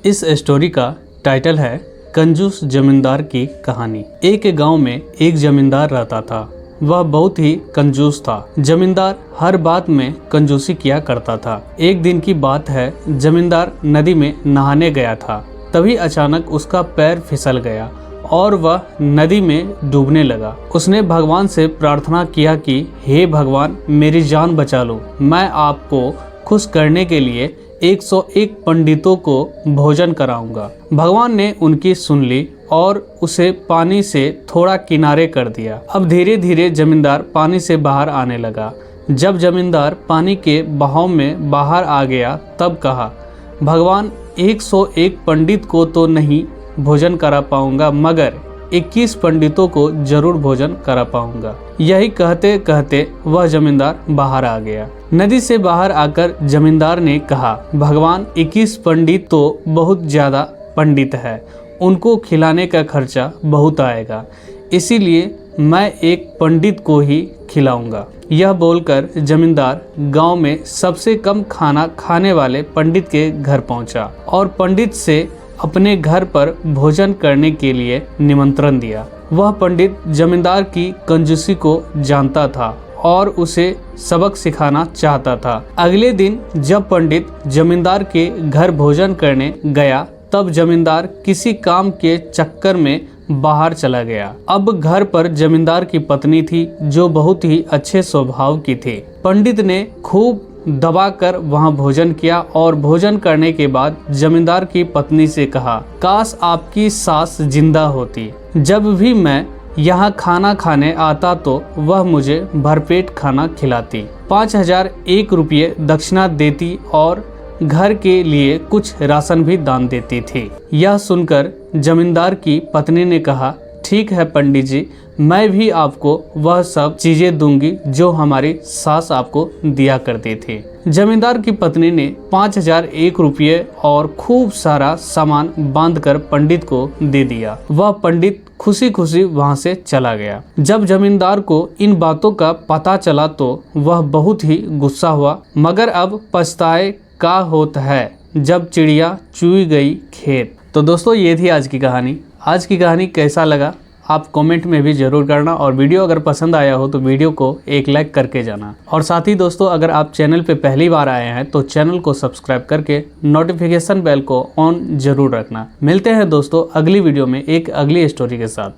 इस स्टोरी का टाइटल है कंजूस जमींदार की कहानी। एक गांव में एक जमींदार रहता था। वह बहुत ही कंजूस था। जमींदार हर बात में कंजूसी किया करता था। एक दिन की बात है, जमींदार नदी में नहाने गया था। तभी अचानक उसका पैर फिसल गया और वह नदी में डूबने लगा। उसने भगवान से प्रार्थना किया कि हे भगवान, मेरी जान बचा लो। मैं आपको खुश करने के लिए 101 पंडितों को भोजन कराऊंगा। भगवान ने उनकी सुन ली और उसे पानी से थोड़ा किनारे कर दिया। अब धीरे धीरे जमींदार पानी से बाहर आने लगा। जब जमींदार पानी के बहाव में बाहर आ गया तब कहा, भगवान 101 पंडित को तो नहीं भोजन करा पाऊंगा, मगर 21 पंडितों को जरूर भोजन करा पाऊंगा। यही कहते कहते वह जमींदार बाहर आ गया। नदी से बाहर आकर जमींदार ने कहा, भगवान 21 पंडित तो बहुत ज्यादा पंडित है, उनको खिलाने का खर्चा बहुत आएगा, इसीलिए मैं एक पंडित को ही खिलाऊंगा। यह बोलकर जमींदार गांव में सबसे कम खाना खाने वाले पंडित के घर पहुंचा और पंडित से अपने घर पर भोजन करने के लिए निमंत्रण दिया। वह पंडित जमींदार की कंजूसी को जानता था और उसे सबक सिखाना चाहता था। अगले दिन जब पंडित जमींदार के घर भोजन करने गया तब जमींदार किसी काम के चक्कर में बाहर चला गया। अब घर पर जमींदार की पत्नी थी जो बहुत ही अच्छे स्वभाव की थी। पंडित ने खूब दबाकर वहां भोजन किया और भोजन करने के बाद जमींदार की पत्नी से कहा, काश आपकी सास जिंदा होती। जब भी मैं यहाँ खाना खाने आता तो वह मुझे भरपेट खाना खिलाती, 5001 रुपये दक्षिणा देती और घर के लिए कुछ राशन भी दान देती थी। यह सुनकर जमींदार की पत्नी ने कहा, ठीक है पंडित जी, मैं भी आपको वह सब चीजें दूंगी जो हमारी सास आपको दिया करती थी। जमींदार की पत्नी ने 5001 रुपये और खूब सारा सामान बांधकर पंडित को दे दिया। वह पंडित खुशी खुशी वहां से चला गया। जब जमींदार को इन बातों का पता चला तो वह बहुत ही गुस्सा हुआ, मगर अब पछताए का होता है जब चिड़िया चुई गई खेत। तो दोस्तों, ये थी आज की कहानी। आज की कहानी कैसा लगा आप कमेंट में भी जरूर करना और वीडियो अगर पसंद आया हो तो वीडियो को एक लाइक करके जाना। और साथ ही दोस्तों, अगर आप चैनल पे पहली बार आए हैं तो चैनल को सब्सक्राइब करके नोटिफिकेशन बेल को ऑन जरूर रखना। मिलते हैं दोस्तों अगली वीडियो में एक अगली स्टोरी के साथ।